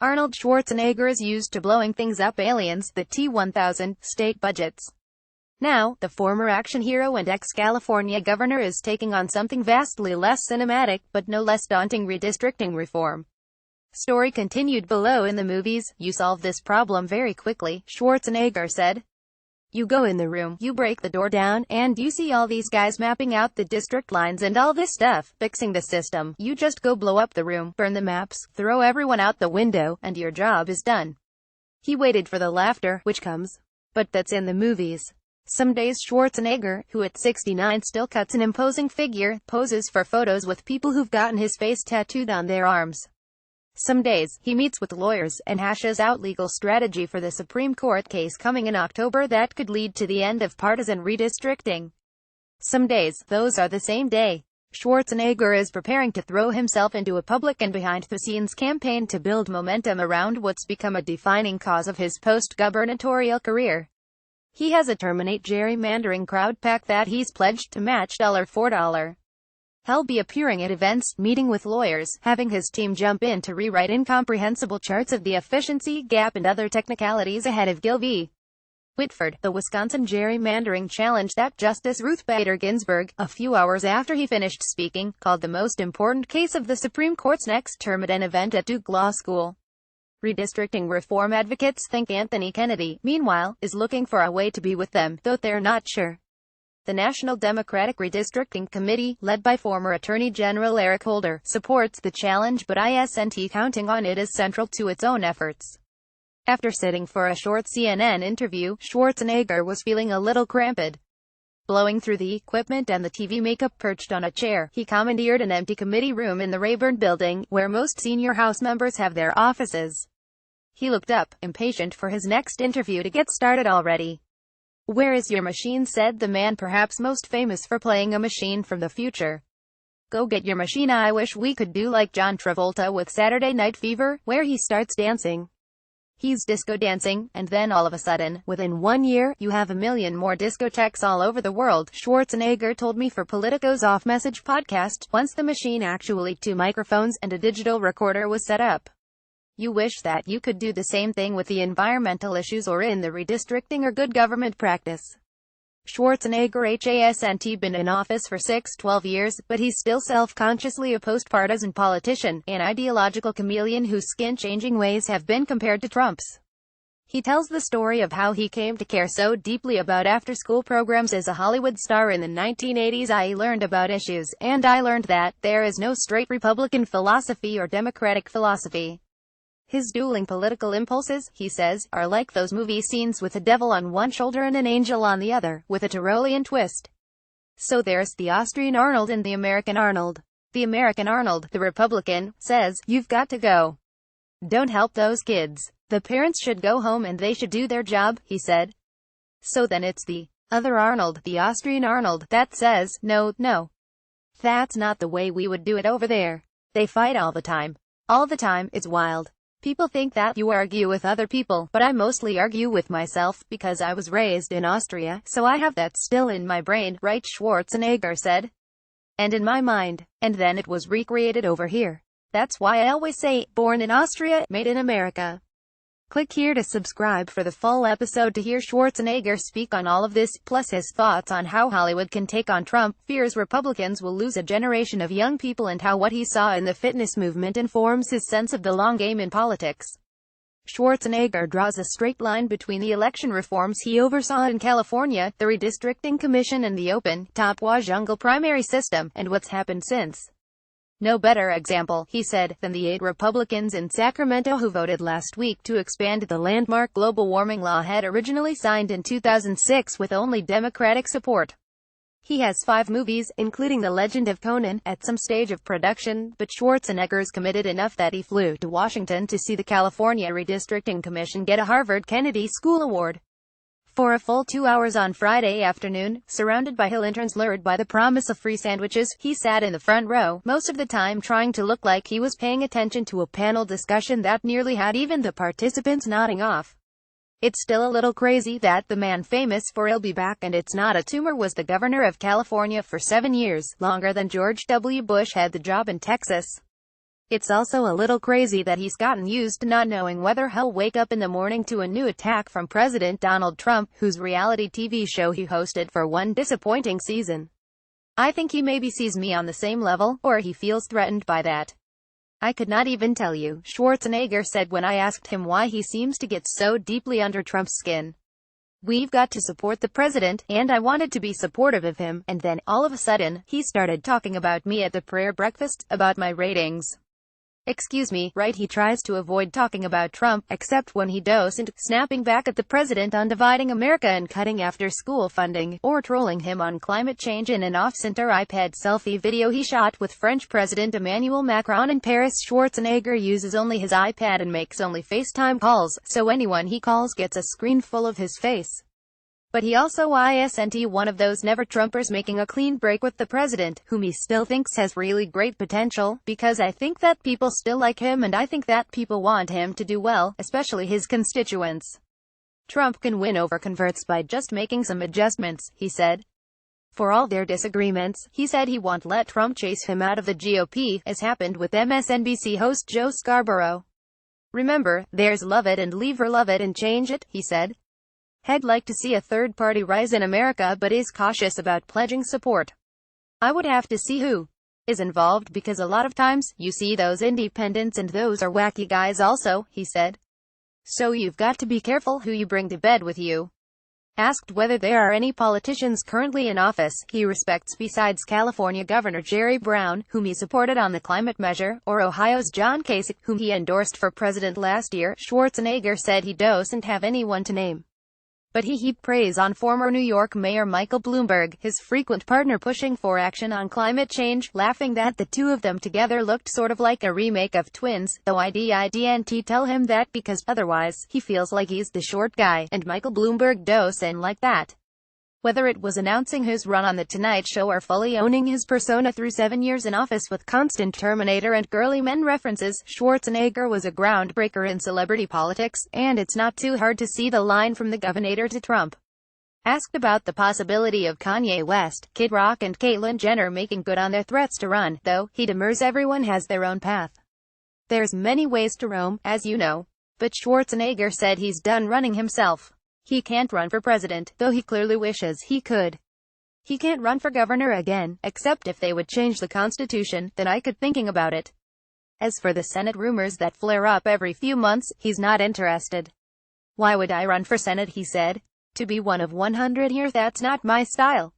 Arnold Schwarzenegger is used to blowing things up aliens, the T-1000, state budgets. Now, the former action hero and ex-California governor is taking on something vastly less cinematic, but no less daunting: redistricting reform. Story continued below. In the movies, you solve this problem very quickly, Schwarzenegger said. You go in the room, you break the door down, and you see all these guys mapping out the district lines and all this stuff, fixing the system. You just go blow up the room, burn the maps, throw everyone out the window, and your job is done. He waited for the laughter, which comes. But that's in the movies. Some days Schwarzenegger, who at 69 still cuts an imposing figure, poses for photos with people who've gotten his face tattooed on their arms. Some days, he meets with lawyers and hashes out legal strategy for the Supreme Court case coming in October that could lead to the end of partisan redistricting. Some days, those are the same day. Schwarzenegger is preparing to throw himself into a public and behind-the-scenes campaign to build momentum around what's become a defining cause of his post-gubernatorial career. He has a terminate gerrymandering crowd pack that he's pledged to match dollar for dollar. He'll be appearing at events, meeting with lawyers, having his team jump in to rewrite incomprehensible charts of the efficiency gap and other technicalities ahead of Gil v. Whitford, the Wisconsin gerrymandering challenge that Justice Ruth Bader Ginsburg, a few hours after he finished speaking, called the most important case of the Supreme Court's next term at an event at Duke Law School. Redistricting reform advocates think Anthony Kennedy, meanwhile, is looking for a way to be with them, though they're not sure. The National Democratic Redistricting Committee, led by former Attorney General Eric Holder, supports the challenge but isn't counting on it as central to its own efforts. After sitting for a short CNN interview, Schwarzenegger was feeling a little cramped. Blowing through the equipment and the TV makeup perched on a chair, he commandeered an empty committee room in the Rayburn building, where most senior House members have their offices. He looked up, impatient for his next interview to get started already. "Where is your machine?" said the man perhaps most famous for playing a machine from the future. "Go get your machine. I wish we could do like John Travolta with Saturday Night Fever, where he starts dancing. He's disco dancing, and then all of a sudden, within 1 year, you have a million more discotheques all over the world," Schwarzenegger told me for Politico's Off-Message podcast, once the machine actually 2 microphones and a digital recorder was set up. You wish that you could do the same thing with the environmental issues or in the redistricting or good government practice. Schwarzenegger hasn't been in office for 12 years, but he's still self-consciously a post-partisan politician, an ideological chameleon whose skin-changing ways have been compared to Trump's. He tells the story of how he came to care so deeply about after-school programs as a Hollywood star in the 1980s. "I learned about issues, and I learned that there is no straight Republican philosophy or Democratic philosophy. His dueling political impulses," he says, "are like those movie scenes with a devil on one shoulder and an angel on the other, with a Tyrolean twist. So there's the Austrian Arnold and the American Arnold. The American Arnold, the Republican, says, you've got to go. Don't help those kids. The parents should go home and they should do their job," he said. So then it's the other Arnold, the Austrian Arnold, that says, no, that's not the way we would do it over there. They fight all the time. All the time. It's wild. People think that you argue with other people, but I mostly argue with myself, because I was raised in Austria, so I have that still in my brain, right?" Schwarzenegger said. "And in my mind. And then it was recreated over here. That's why I always say, born in Austria, made in America." Click here to subscribe for the full episode to hear Schwarzenegger speak on all of this, plus his thoughts on how Hollywood can take on Trump, fears Republicans will lose a generation of young people, and how what he saw in the fitness movement informs his sense of the long game in politics. Schwarzenegger draws a straight line between the election reforms he oversaw in California, the redistricting commission and the open, top-wash jungle primary system, and what's happened since. "No better example," he said, "than the 8 Republicans in Sacramento who voted last week to expand the landmark global warming law had originally signed in 2006 with only Democratic support." He has 5 movies, including The Legend of Conan, at some stage of production, but Schwarzenegger's committed enough that he flew to Washington to see the California Redistricting Commission get a Harvard Kennedy School Award. For a full 2 hours on Friday afternoon, surrounded by Hill interns lured by the promise of free sandwiches, he sat in the front row, most of the time trying to look like he was paying attention to a panel discussion that nearly had even the participants nodding off. It's still a little crazy that the man famous for "I'll be back and it's not a tumor" was the governor of California for 7 years, longer than George W. Bush had the job in Texas. It's also a little crazy that he's gotten used to not knowing whether he'll wake up in the morning to a new attack from President Donald Trump, whose reality TV show he hosted for one disappointing season. I think he maybe sees me on the same level, or he feels threatened by that. I could not even tell you, Schwarzenegger said when I asked him why he seems to get so deeply under Trump's skin. We've got to support the president, and I wanted to be supportive of him, and then, all of a sudden, he started talking about me at the prayer breakfast, about my ratings. Excuse me, right? He tries to avoid talking about Trump, except when he doesn't, snapping back at the president on dividing America and cutting after-school funding, or trolling him on climate change in an off-center iPad selfie video he shot with French President Emmanuel Macron in Paris. Schwarzenegger uses only his iPad and makes only FaceTime calls, so anyone he calls gets a screen full of his face. But he also isn't one of those never-Trumpers making a clean break with the president, whom he still thinks has really great potential, because I think that people still like him and I think that people want him to do well, especially his constituents. Trump can win over converts by just making some adjustments, he said. For all their disagreements, he said he won't let Trump chase him out of the GOP, as happened with MSNBC host Joe Scarborough. Remember, there's love it and leave her love it and change it, he said. He'd like to see a third party rise in America but is cautious about pledging support. I would have to see who is involved because a lot of times, you see those independents and those are wacky guys also, he said. So you've got to be careful who you bring to bed with you. Asked whether there are any politicians currently in office he respects besides California Governor Jerry Brown, whom he supported on the climate measure, or Ohio's John Kasich, whom he endorsed for president last year, Schwarzenegger said he doesn't have anyone to name. But he heaped praise on former New York Mayor Michael Bloomberg, his frequent partner pushing for action on climate change, laughing that the two of them together looked sort of like a remake of Twins, though I didn't tell him that because, otherwise, he feels like he's the short guy, and Michael Bloomberg doesn't like that. Whether it was announcing his run on The Tonight Show or fully owning his persona through 7 years in office with constant Terminator and girly men references, Schwarzenegger was a groundbreaker in celebrity politics, and it's not too hard to see the line from the governor to Trump. Asked about the possibility of Kanye West, Kid Rock and Caitlyn Jenner making good on their threats to run, though, he demurs everyone has their own path. There's many ways to Rome, as you know. But Schwarzenegger said he's done running himself. He can't run for president, though he clearly wishes he could. He can't run for governor again, except if they would change the Constitution, then I could thinking about it. As for the Senate rumors that flare up every few months, he's not interested. Why would I run for Senate, he said. To be one of 100 here, that's not my style.